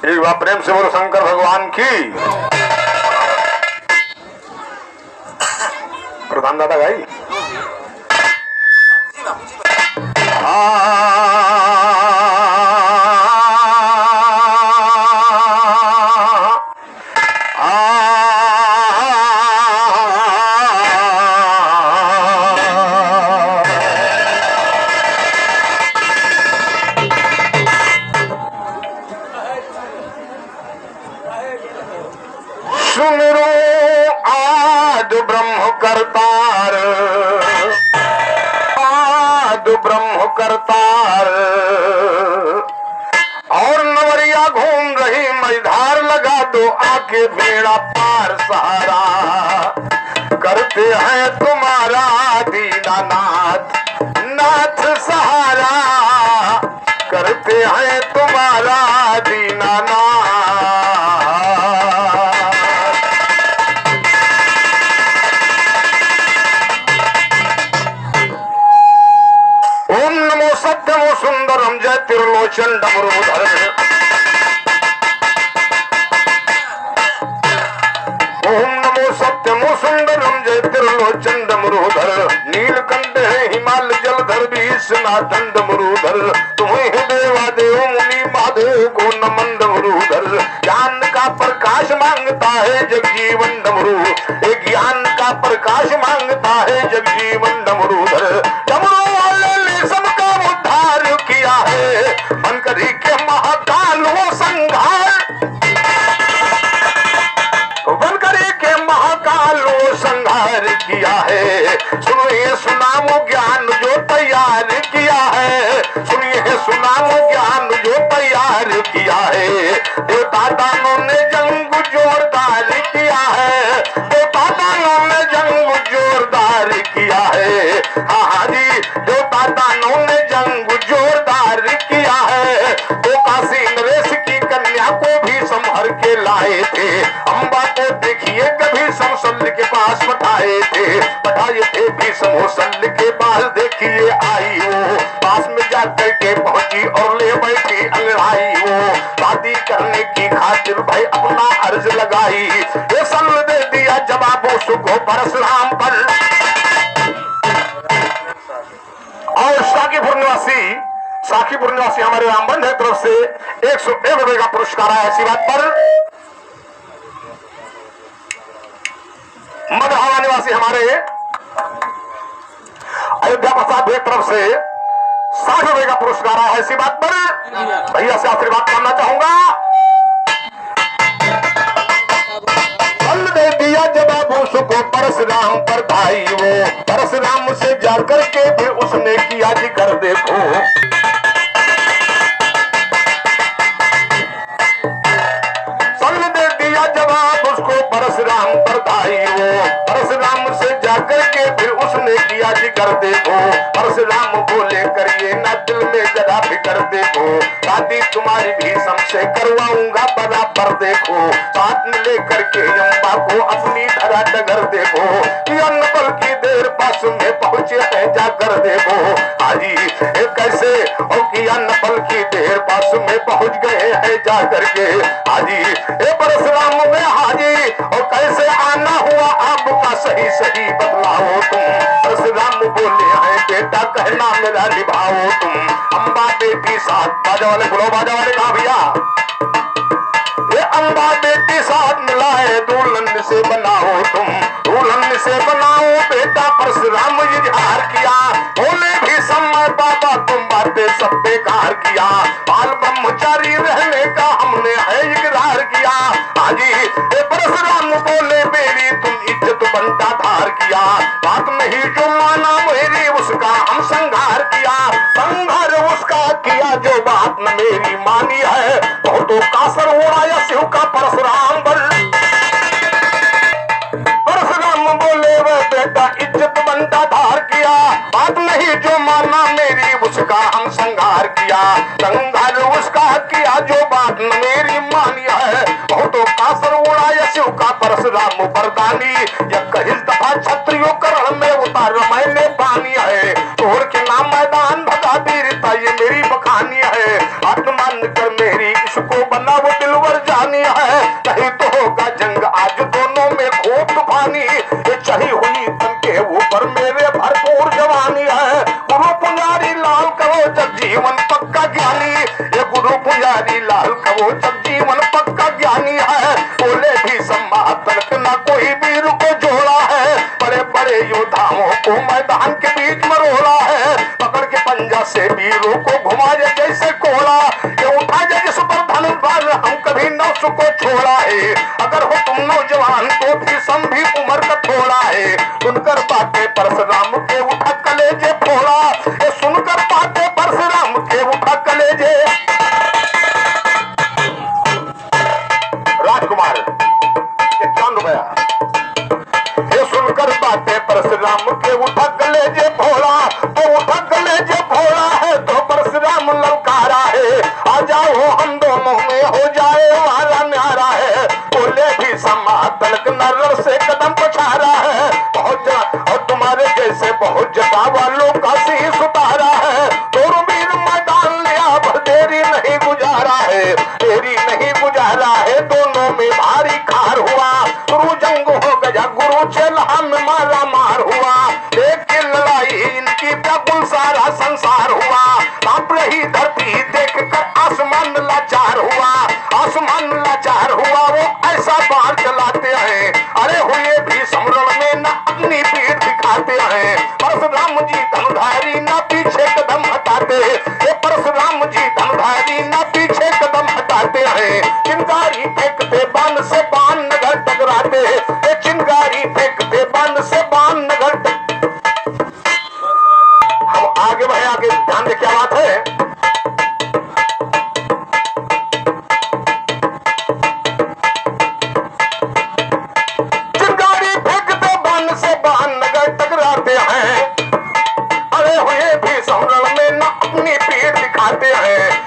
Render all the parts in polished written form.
एक बार प्रेम से बोलो शंकर भगवान की। प्रधान दादा भाई सुनरो आद ब्रह्म करतार, आद ब्रह्म करतार। और नवरिया घूम रही मझधार, लगा दो आके बेड़ा पार सहारा। करते हैं तुम्हारा दीनानाथ नाथ सहारा, करते हैं तुम्हारा दीनानाथ। ओम नमो सत्यमो सुंदरम जय त्रिलोचन डमरूधर। ओम नमो सत्यमो सुंदरम जय त्रिलोचन डमरूधर। नीलकंठ है हिमालय जलधर विश्वनाथन डमरूधर। तुम्हें देवा देव मुनि महादेव को नमन डमरूधर। ज्ञान का प्रकाश मांगता है जगजीवन डमरू, एक ज्ञान का प्रकाश मांगता है जगजीवन डमरूधर। डमरू वाले ने सबका उद्धार किया है, मनकरी के महाकाल वो संघार, बनकरी के महाकाल वो संहार किया है। सुनिए सुनामो ज्ञान जो तैयार किया है, सुनिए सुनामो ज्ञान जो तैयार किया है। देवता दानों ने जंग जोरदार किया है, देवता दानों ने जंग जोरदार किया है। हाँ जी देवता दानों ने जंग जोरदार किया है। तो काशी नरेश की कन्या को भी संभर के लाए थे, अम्बा को देखिए कभी समशल्य के पास पठाए थे, पठाए थे भी समशल्य के पास। देखिए आई वो पास में जाकर के पहुंची और ले बैठी अंगड़ाई वो। शादी करने की खातिर भाई अपना अर्ज लगाई, ये सल दे दिया जवाब उसको परशुराम पर। और साखीपुर निवासी हमारे रामबंध तरफ से 101 रुपए का पुरस्कार आया। ऐसी बात पर मधुहावा निवासी हमारे अयोध्या प्रसाद भैया तरफ से 60 रुपए का पुरस्कार आया है। ऐसी बात पर भैया से आशीर्वाद मानना चाहूंगा। बल दे दिया जवाब उसको परशुराम पर भाई वो, परशुराम से जाकर के फिर उसने किया जिक्र देखो। बल दे दिया जवाब उसको परशुराम पर भाई वो, परशुराम से जाकर के फिर उसने किया जिक्र देखो। परशुराम बोले करिए ना दिल में जरा फिकर देखो, शादी तुम्हारी भीषम से करवाऊंगा बराबर देखो। साथ में लेकर के अम्बा को अपनी धरा डगर देखो, अन्नपल की देर पास में पहुंचे है जाकर देखो। हाजी कैसे और कि अन्नपल की देर पास में पहुंच गए हैं जाकर के। हाजी परशुराम में हाजी और कैसे आना हुआ आपका सही सही बदलाओ तुम। परशुराम बोले हैं बेटा कहना मेरा निभाओ तुम। अम्बा बेटी साथ बाजा वाले बुलो बाजा वाले कहा भैया ये अम्बा बेटी साथ मिलाए दुल्हन से बनाओ तुम, दुल्हन से बनाओ बेटा। परशुराम इजहार किया बोले भी समय बाबा तुम बातें सब बेकार किया। बाल ब्रह्मचारी रहने का हमने है इकरार किया। हाजी परशुराम बोले मेरी तुम इज्जत बनता धार किया। बात नहीं जो माना मेरी उसका हम संघार किया, संघार उसका किया जो बात न मेरी मानी है। बहुतों का सर उड़ाया शिव का परशुराम बल। परशुराम बोले वे बेटा इज्जत बनता धार किया, बात नहीं जो माना मेरी उसका हम संघार किया। संघार उसका किया जो बात न मेरी मानी है। बहुतों का सर उड़ाया शिव का परशुराम बरदानी। यह कहिस दफा क्षत्रियो करण में उतार मैंने पानी है। तोड़ के नाम मैदान भगा वीरता ये मेरी बखानी है। आत्मान कर मेरी इसको बना वो दिल बिहारी लाल का वो जगजीवन पक्का ज्ञानी है। बोले भी तलक ना कोई वीर को जोड़ा है। बड़े बड़े योद्धाओं को मैदान के बीच मरोड़ा है। पकड़ के पंजा से वीरों को घुमाए जैसे कोड़ा। ये उठा जाए जिस पर धनुष हम कभी नफ्स को छोड़ा है। अगर हो तुम नौजवान तो भी सम भी उम्र का थोड़ा है। सुनकर बातें परशुराम के उठा कलेजे फोड़ा। ये सुनकर बातें परशुराम के उठा कलेजे। राजकुमार ये चांद गया। ये सुनकर बातें परशुराम के उठा कलेजे फोड़ा। तो उठा कलेजे फोड़ा है तो परशुराम ललकारा है। आ जाओ हम दोनों में हो जाए वाला न्यारा है। बोले भी समा तलक नर से कदम पछारा है। बहुत और तुम्हारे जैसे बहुत जटा वालों का शीश उतारा है। दोनों वीर मैदान लिया पर देरी नहीं गुजारा है। देरी नहीं गुजारा है। दोनों में भारी खार हुआ। गुरु जंग हो गया गुरु चेला में मारा मार हुआ। देख के लड़ाई इनकी व्याकुल सारा संसार हुआ। कांप रही धरती देख कर आसमान लाचार हुआ। आसमान लाचार हुआ। वो ऐसा बाण चलाते हैं अरे हुए भी समरण में न अग्नि पीठ दिखाते हैं। परशुराम जी धनुधारी न पीछे कदम हटाते। ये परशुराम जी धनुधारी न पीछे कदम हटाते हैं। चिंगारी फेंकते बाण से बाण नगर टकराते। ये चिंगारी फेंकते बाण से बाण नगर। हम आगे बढ़े। आगे ध्यान दे क्या बात है।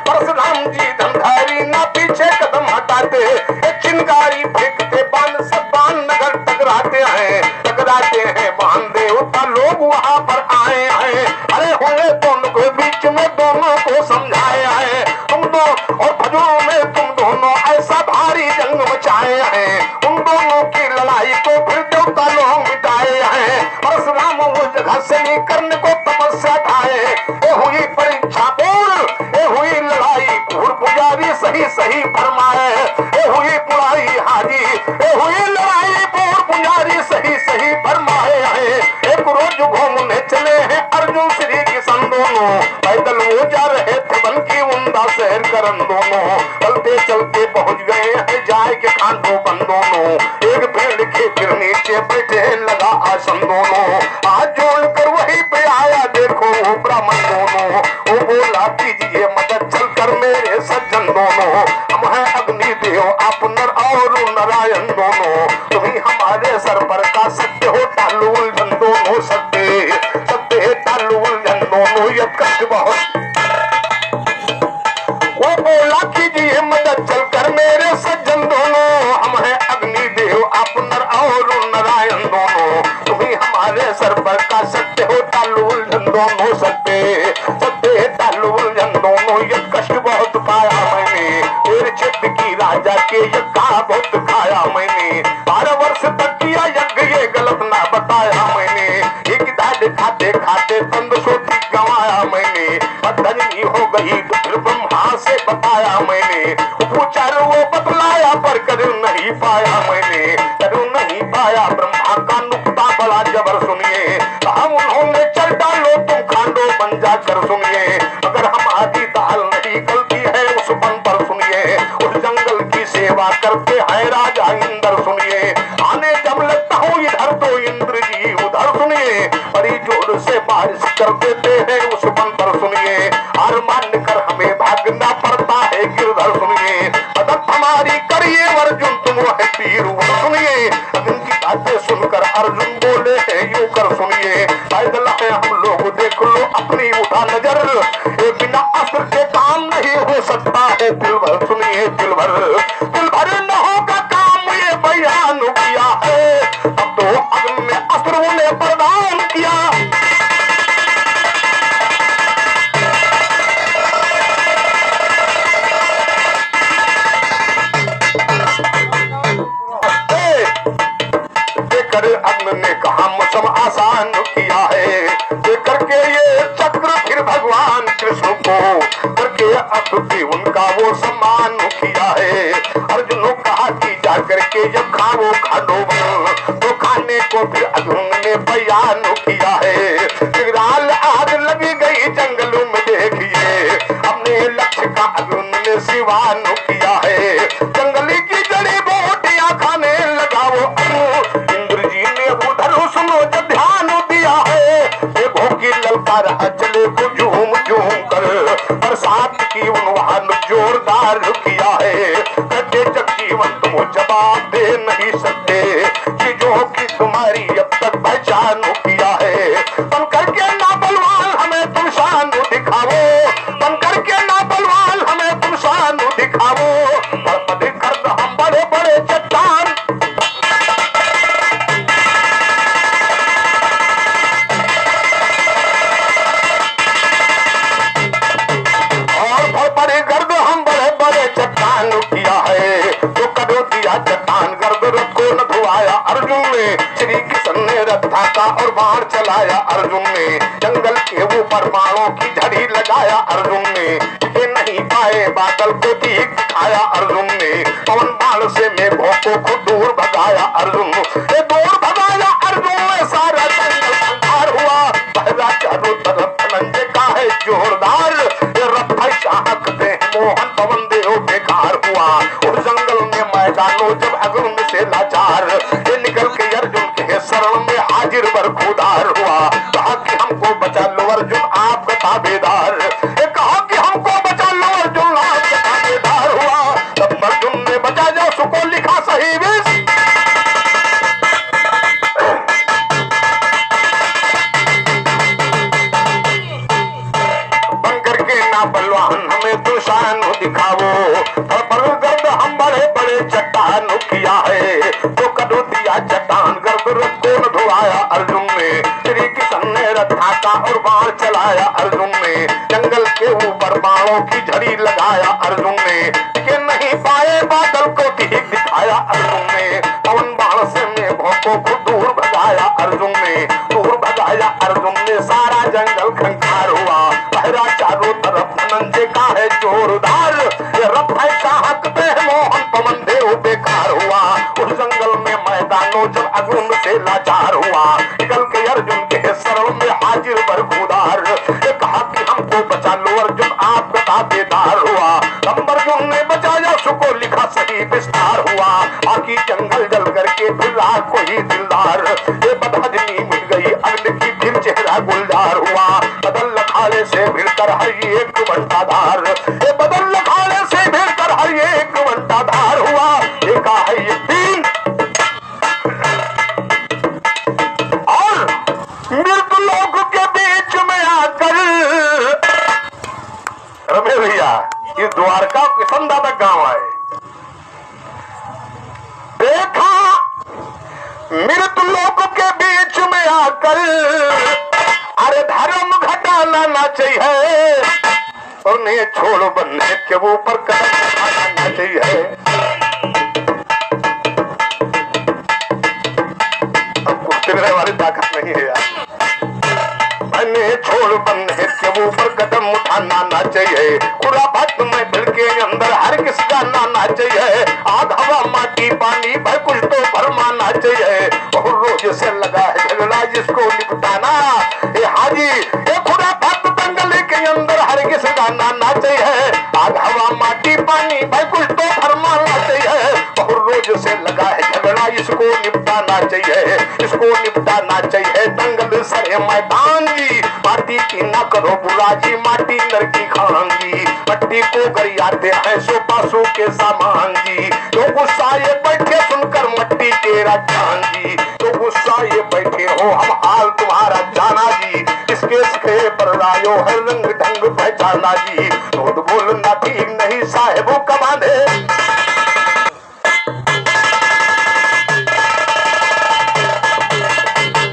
परशुराम जी धनुधारी ना पीछे कदम हटाते। चिंगारी फेंकते बाण से बाण नगर टकराते हैं। टकराते हैं बाण देवता लोग वहां पर आए हैं। अरे हुए दोनों के बीच में दोनों को समझाए हैं। तुम दो और भजों में तुम दोनों ऐसा भारी जंग मचाए हैं। उन दोनों की लड़ाई को फिर देवता लोग मिटाए हैं। परशुराम उस जगह से नहीं करने को तपस्या ढाए। ये हुई परीक्षा पूर्ण। ये हुई लड़ाई पूर्व पुजारी सही सही फरमाए। ये हुई पुराई हाजी। ये हुई लड़ाई पूर्व पुजारी सही सही फरमाए हैं। एक रोज घूमने चले हैं अर्जुन श्री किशन दोनों। पैदल वो जा रहे थे बन की उमदा शहर करन दोनों। चलते चलते पहुंच गए हैं जाए के खांडो बन दोनों। एक पेड़ के फिर नीचे बैठे लगा आसन दोनों। आज जोड़ कर वही पे आया देखो वो ब्राह्मण दोनों। वो बोला कीजिए मदद चल कर मेरे सज्जन दोनों। हम हैं अग्नि देव आप नर और नारायण दोनों। तुम्ही हमारे सर पर का सत्य हो टालू उलझन दोनों। सत्य सत्य टालू उलझन दोनों। ये कष्ट बहुत। वो बोला कीजिए मदद चल कर मेरे सज्जन दोनों। हम हैं अग्नि देव आप नर और नारायण दोनों। तुम्ही हमारे सर पर का सत्य हो टालू उलझन दोनों। सत्य सत्य टालू उलझन दोनों। ये कष्ट बहुत पाया मैंने। मेरे क्षेत्र की राजा के यज्ञ बहुत खाया मैंने। 12 वर्ष तक किया यज्ञ ये गलत ना बताया मैंने। एक दाढ़ खाते खाते तंद सोती गंवाया मैंने। बदहजमी हो गई तो फिर ब्रह्मा से बताया मैंने। पूछा वो बतलाया पर कर नहीं पाया मैंने। कर नहीं पाया ब्रह्मा का नुक्ता बड़ा जबर सुनिए। हम उन्होंने चल डालो तुम खांडो बन जाकर सुनिए। अगर हमारी दाल नहीं गलती है उस बन पर सुनिए। उस जंगल की सेवा करते हैं राजा इंद्र सुनिए। आने जब लगता हूँ इधर तो इंद्र जी उधर सुनिए। बड़ी जोर से बारिश कर देते हैं उस बन पर सुनिए। हार मान कर हमें भागना पड़ता है गिरधर सुनिए। मदद हमारी करिए अर्जुन तुम है पीर सुनिए। इनकी बातें सुनकर अर्जुन बोले हैं यूं कर सुनिए। पैदल है हम लोग देख लो अपनी उठा नजर। ये बिना अस्त्र के काम नहीं हो सकता है दिल भर सुनिए। दिल भर न होगा काम ये बयान किया है। अब तो अग्नि में अस्त्र उन्हें प्रदान किया। अग्नि ने कहा मौसम आसान किया है। देकर के ये चक्र फिर भगवान कृष्ण को करके अब भी उनका वो सम्मान किया है। अर्जुन ने कहा कि जाकर के जब खाओ खानो तो खाने को फिर अर्जुन ने बयान किया है। विकराल आग लगी गई जंगलों में देखिए, अपने लक्ष्य का अर्जुन ने सिवान किया है। जंगली की जड़ी बूटियां खाने लगा वो अर्जुन। इंद्र जी ने उधर सुनो जब ध्यान दिया है, देखो कि ललकार चले को झूम झूम कर बरसात की उन्वान जोरदार किया है। कटे जग जीवन तुम जवाब दे नहीं सकते, चीजों की तुम्हारी अब तक पहचान किया है। बन करके ना बलवान हमें तुम शान दिखाओ, बन करके ना बलवान हमें तुम शान दिखाओ। बड़े कर हम बड़े बड़े चट्टान, और बड़े गर्द हम बड़े बड़े चट्टान किया है। तो करो दिया चट्टान गर्द रथ को न धुआया अर्जुन ने। श्री कृष्ण ने रथ ढाका और बाण चलाया अर्जुन ने। जंगल के ऊपर बाणों की झड़ी लगाया अर्जुन ने। ये नहीं पाए बादल को ठीक दिखाया अर्जुन ने। पवन बाण से मेघों को दूर भगाया अर्जुन, ये दूर भगाया अर्जुन ने। सारा जंगल अंधार हुआ, पहला चारों तरफ धनंजय का है जोरदार। ये रथ शाहकते मोहन पवन देव बेकार हुआ। उस जंगल में मैदानों जब अग्नि से लाचार, ये निकल के अर्जुन के शरण में हाजिर बरखुदार हुआ। कहा कि हमको बचा लो अर्जुन आपका ताबेदार, ये कहा कि हमको बचा लो अर्जुन आपका ताबेदार हुआ। तब अर्जुन ने बचा जा सुको लिखा सही विष। बन करके ना बलवान हमें तो शान दिखाओ, गर्द हम बड़े बड़े चट्टान किया है। तो करो दिया चट्टान गर्द रथ को न धुआया अर्जुन ने। श्री कृष्ण ने रथ ढाका और बाण चलाया अर्जुन ने। जंगल के ऊपर बाणों की झड़ी लगाया अर्जुन ने। कि नहीं पाए बादल को ठीक दिखाया अर्जुन ने। पवन बाण से मेघों को दूर भगाया अर्जुन ने। दूर भगाया अर्जुन ने, सारा जंगल खंखार हुआ। पहरा चारों तरफ धनंजय का है जोरदार। ये रथ है चाहकते हैं मोहन पवन देव बेकार हुआ। उस जंगल में मैदानों जब अर्जुन से लाचार हुआ, निकल के अर्जुन के शरण में हाजिर बरखुदार। ये कहा कि हमको बचा लो अर्जुन आपका ताबेदार हुआ। तब अर्जुन ने बचाया सुको लिखा सही विस्तार हुआ। बाकी जंगल जल करके फिर रहा कोई दिलदार। ये बदहजमी मिल गई अग्नि की फिर चेहरा गुलजार हुआ। बदल लखाड़े से भिड़कर हर एक घंटाधार, ये बदल लखाड़े से भिड़कर हर एक घंटाधार हुआ। देखा है ये दिन और मृत्यु लोक के बीच में आकर रमे भैया, ये द्वारका किसंदा तक गांव आए। देखा मृत्यु लोक के बीच में आकर, अरे धर्म घटाना ना चाहिए, उन्हें छोड़ बनने के ऊपर कदम उठाना चाहिए। अब कुछ दिन वाली ताकत नहीं है यार। छोड़ बनने के ऊपर कदम उठाना ना चाहिए। खुराफात में दिल के अंदर हर किस जाना ना चाहिए। आग हवा माटी पानी भाई कुछ तो भरमाना चाहिए। और रोज से लगा है झगड़ा जिसको निपटाना, ये हाजी ये खुराफात दंगल के अंदर हर किस जाना ना चाहिए। आग हवा माटी पानी भाई कुछ तो भरमाना चाहिए। और रोज से लगा है झगड़ा इसको निपटाना चाहिए, इसको निपटाना चाहिए। दंगल सरे मैदान जी, माटी की ना करो बुरा जी, माटी नर की खान जी। मट्टी को गरियाते हैं सो पासों के सामान जी। तो गुस्सा ये बैठे सुनकर मट्टी तेरा जान जी। तो गुस्सा ये बैठे हो हम हाल तुम्हारा जाना जी। इसके सिखे पर लायो है रंग ढंग पहचाना जी। झूठ बोलना ठीक नहीं साहेबों कमाने।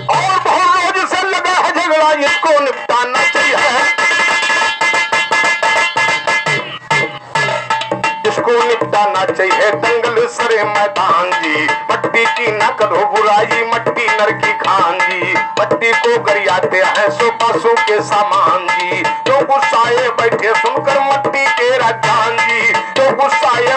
और बहुत रोज से लगा है झगड़ा इसको निपटाना चाहिए, इसको निपटाना चाहिए। दंगल सरे मैदान जी, मट्टी की न करो बुराई मट्टी नर की खान जी। मट्टी को गरियाते हैं सो पासों के सामान जी। जो गुस्साए बैठे सुनकर मट्टी के राजान जी। जो गुस्साए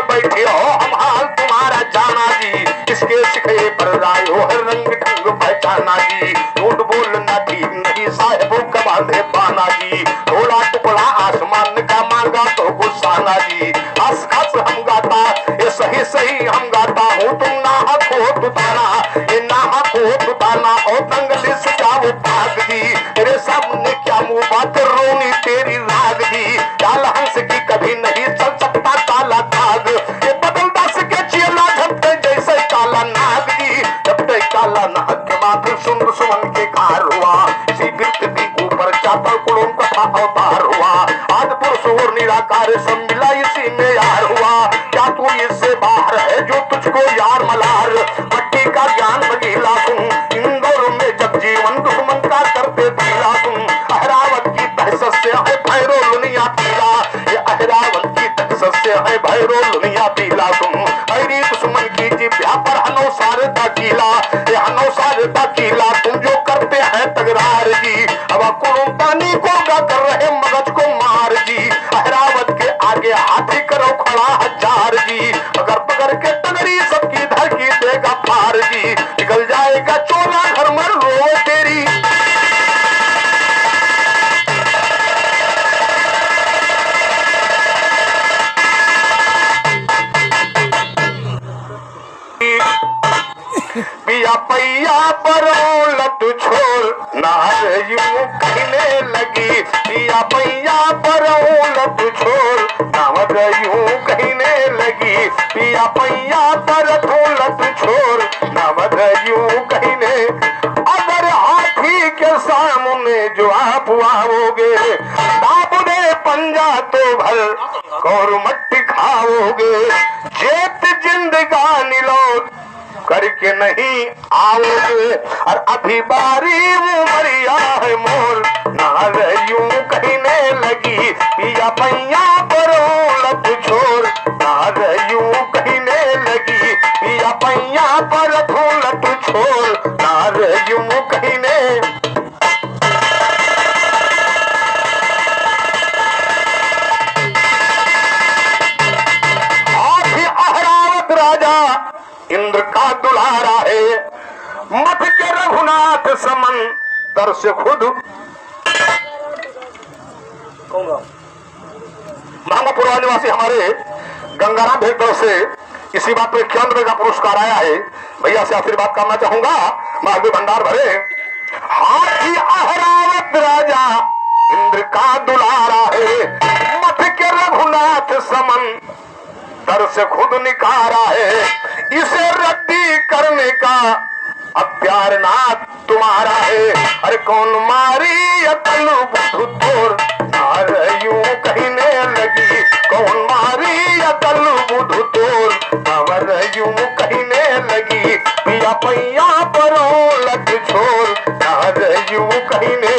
दुनिया पीला तुम मेरी दुश्मन की जिब्या पर हनो सारे ताकीला ये हनो सारे ताकीला तुम जो करते हैं तकरार जी अब कुरुमतानी को गा कर रहे मगज को मार जी अहरावत के आगे हाथी करो खड़ा हजार जी अगर पकड़ के तगड़ी सबकी धरकी देगा फार जी निकल जाएगा चोला घर में रो तेरी पिया पैया परौलत छोड़ नार यूं कहने लगी पिया पैया परौलत छोड़ नार यूं कहने लगी पिया पैया परौलत छोड़ नार यूं कहने अगर हाथी के सामने जो आप आओगे दाबने पंजा तो भर कौर मट्टी खाओगे जेत जिंदगानी लौट करके नहीं आओगे और अभी बारी उमरिया है मोर नार यूं कहने लगी पिया पैया परौलत छोड़ नार यूं कहने लगी पिया पैया परौलत छोड़ नार यूं कहने इंद्र का दुलारा है मठ के रघुनाथ समन तर से खुद महापुरा निवासी हमारे गंगाराम भेद तरफ से इसी बात पे 91 का पुरस्कार आया है भैया से आशीर्वाद करना चाहूंगा महादेव भंडार भरे हाथी अहरावत राजा इंद्र का दुलारा है मठ के रघुनाथ समन तर से खुद निकारा है इसे रद्दी करने का अख्तियार नाथ तुम्हारा है अरे कौन मारी अकल बुद्धू तोर नार यूं कहने लगी कौन मारी अकल बुद्धू तोर नार यूं कहने लगी पिया पैया परौलत छोड़ नार यूं कहने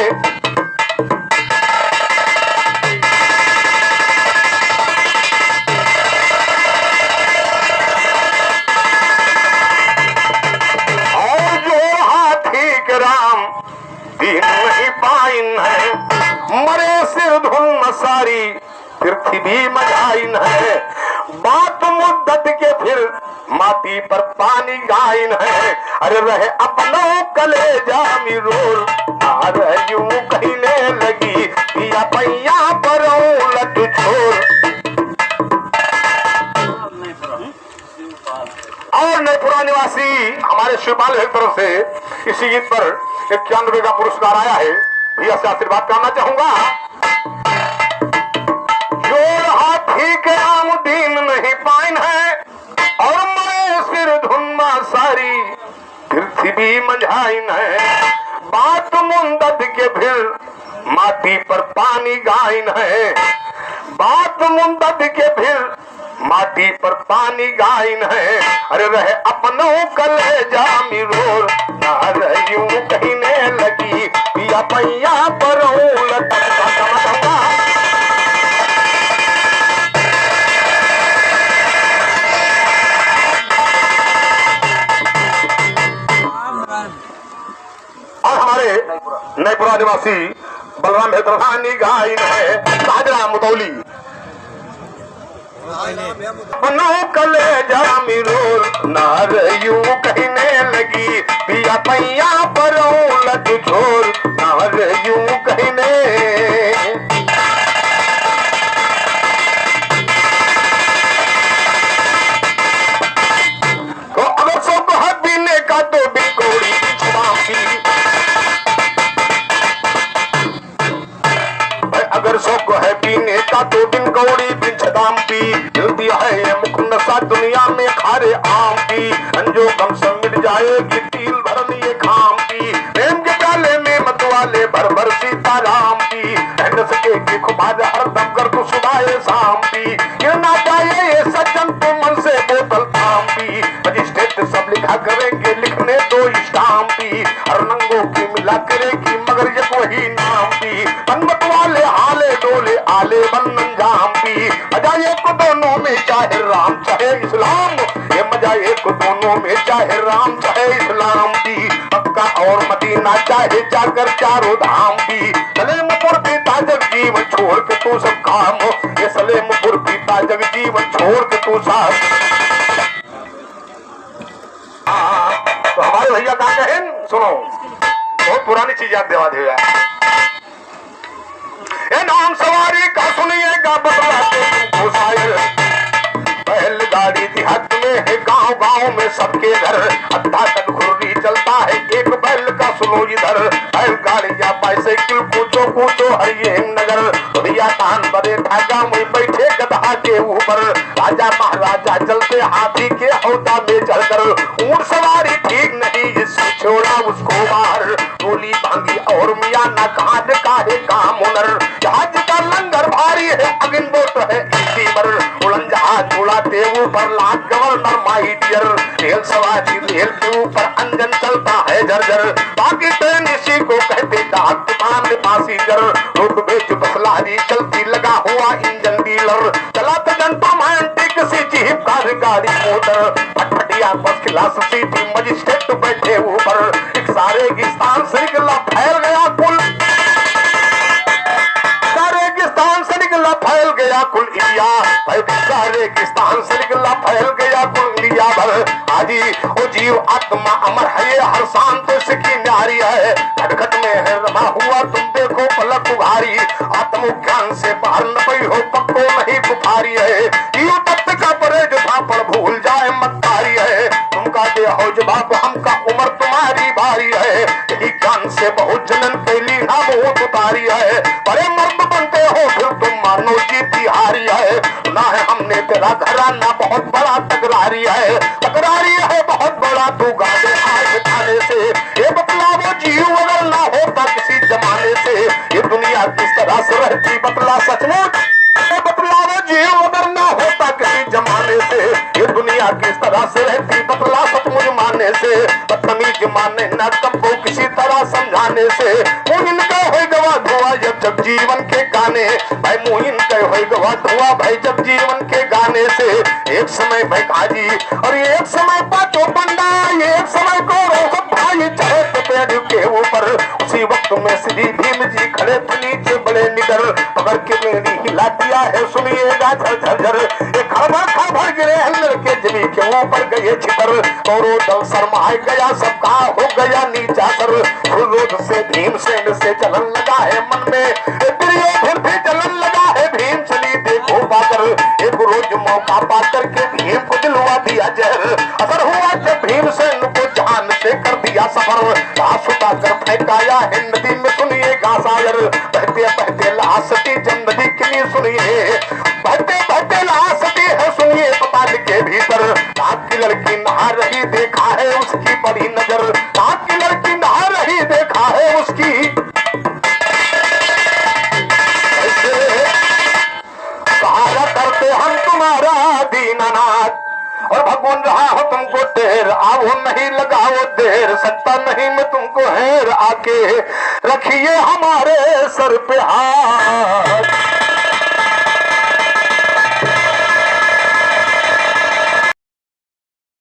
मरे सिर धुन सारी पृथ्वी मजाइन है बात मुद्दत के फिर माटी पर पानी गाइन है अरे रहे अपनों कलेजा मिरोल नार यूं कहने लगी पिया पैया परौलत छोड़ और नयपुरा निवासी हमारे शिवपाल की तरफ से इसी गीत पर 91 का पुरस्कार आया है भैया से आशीर्वाद करना चाहूंगा जोर हाथी के आमुदीन नहीं पाइन है और मैं सिर धुनमा सारी पृथ्वी मंझाइन है बात मुंदद के फिर माटी पर पानी गाइन है बात मुंदद के फिर माटी पर पानी गाइन है अरे रहे अपनों कलेजा मिरोल नार यूं कहने लगी पिया पैया परौलत और हमारे नयपुरा निवासी बलराम हेतरधानी गाइन है साजरा मुतौली कलेजा मिरोल नार यूं कहने लगी पिया पैया परौलत छोड़ नार यूं कहने तो अगर सब है पीने का तो बिकोड़ी अगर शौक है पीने का तो बिन कौड़ी बिन छदाम पी मिलती है ये मुख नशा दुनिया में खारे आम पी अंजो कम से मिट जाएगी तिल भरन ये खाम पी प्रेम के प्याले में मतवाले भर भर सीताराम पी रह सके कि खुबाज हर दम कर तू सुबह शाम पी गिरना चाहिए ये सज्जन तो मन से बोतल थाम पी मजिस्ट्रेट सब लिखा करेंगे लिखने दो स्टाम्प पी हर नंगों की मिला करेगी मगर ये वही नाम पी बनमत वाले हाले डोले आले बन जाम पी अजाए को दोनों में, चाहे राम चाहे इस्लाम, ये मजा एक दोनों में, चाहे राम चाहे इस्लाम भी। मक्का और मदीना चाहे जाकर चारों धाम भी। सलेमपुर पीता जग जीवन छोड़ के तू सब काम, ये सलेमपुर पीता जग जीवन छोड़ के तू सब। तो हमारे भैया कहा कहें, सुनो बहुत पुरानी चीज याद दिला दिया। ये नाम सवारी का सुनिएगा बतलाते तुमको शायर। बैलगाड़ी देहात में है, गांव गांव में सबके घर, अद्धा तक घुर्री चलता है, एक बैल का सुनो इधर। बैलगाड़ी या बाइसाइकिल कूचो कूचो हर ये नगर, भैया कान बड़े धागा में बैठे गधा के ऊपर। राजा महाराजा चलते हाथी के हौदा में चढ़कर, ऊंट सवारी ठीक नहीं इससे छोड़ा उसको बाहर। टोली भांगी और मियाँ ना कांड काहे काम हुनर, जहाज का लंगर भारी है अगिन बोट है इसी पर। उड़न जहाज उड़ाते ऊपर लाख गवर्नर माई डियर, रेल सवारी रेल के ऊपर अंजन चलता है झरझर। बाकी ट्रेन इसी को कहते डाक दुकान पासीजर, रोडवेज बस लारी चलती लगा हुआ इंजन डीलर। चलाते घंटों में एंटीक सी जीप कार गाड़ी मोटर, फटफटिया बस क्लास सीटी मजिस्ट्रेट बैठे ऊपर। एक सारे गिस्तान से निकला फैल गया कुल, फैल गया कुल इंडिया, रेगिस्तान से निकला फैल गया कुल इंडिया भर। आजी वो जीव आत्मा अमर है, ये हर शान तो इसकी न्यारी है। खटखट में है रमा हुआ तुम देखो पलक उघारी, आत्मज्ञान से बाहर न पई हो पक्को नहीं बुखारी है। जीव तत्व का परहेज था पर भूल जाए मत्तारी है, तुमका दे हो जवाब हमका उम्र तुम्हारी भारी है। यही ज्ञान से बहुत जनन कैली ना बहुत उतारी है, बड़े मर्द बनते हो फिर तुम मानो जीती हारी है। ना है हमने तेरा घराना बहुत बड़ा तकरारी है, तकरारी है बहुत बड़ा तू गाने आज खाने से। ये बतला वो जीव अगर ना होता किसी जमाने से, ये दुनिया किस तरह से रहती बतला सचमुच। ये बतला वो जीव अगर ना होता किसी जमाने से, ये दुनिया किस तरह से रहती बतला सचमुच मानने से। बदतमीज माने न तुमको किसी तरह समझाने से। मुइन का हो गवा धुआ जब जीवन के गाने, भाई मुइन का हो गवा धुआ भाई जब जीवन के गाने से। एक समय भाई काजी और एक समय पाचो पंडा, एक समय को भाई चढ़े पेड़ के ऊपर। उसी वक्त में श्री भीम जी खड़े थे नीचे बड़े निडर, पकड़ के मेरी हिला दिया है सुनिएगा झर झर। एक खड़बड़ गिरे हल्लर के जमी के ऊपर गए छितर, तोरो दल शर्माए गया सबका हो गया नीचा सर। क्रोध से भीमसेन से जलन लगा है मन में, दुर्योधन भी जलन लगा है भीम चली देखो पाकर। एक रोज मौका पाकर के भीम को दिलवा दिया जहर, असर हुआ जब भीमसेन को जान से कर दिया सफर। लाश उठाकर फेंकाया है नदी में सुनिएगा सागर, बहते बहते लाश सती जब नदी किनी सुनिए। बहते बहते लाश सती है सुनिए पताल के भीतर। नाक की लड़की नहा रही देखा है उसकी बड़ी नजर, नाक की लड़की नहा रही देखा है उसकी। सहारा करते हम तुम्हारा दीनानाथ, और भगवान रहा हो तुमको देर आओ नहीं लगाओ देर। सकता नहीं मैं तुमको हेर आके रखिए हमारे सर पे हाथ।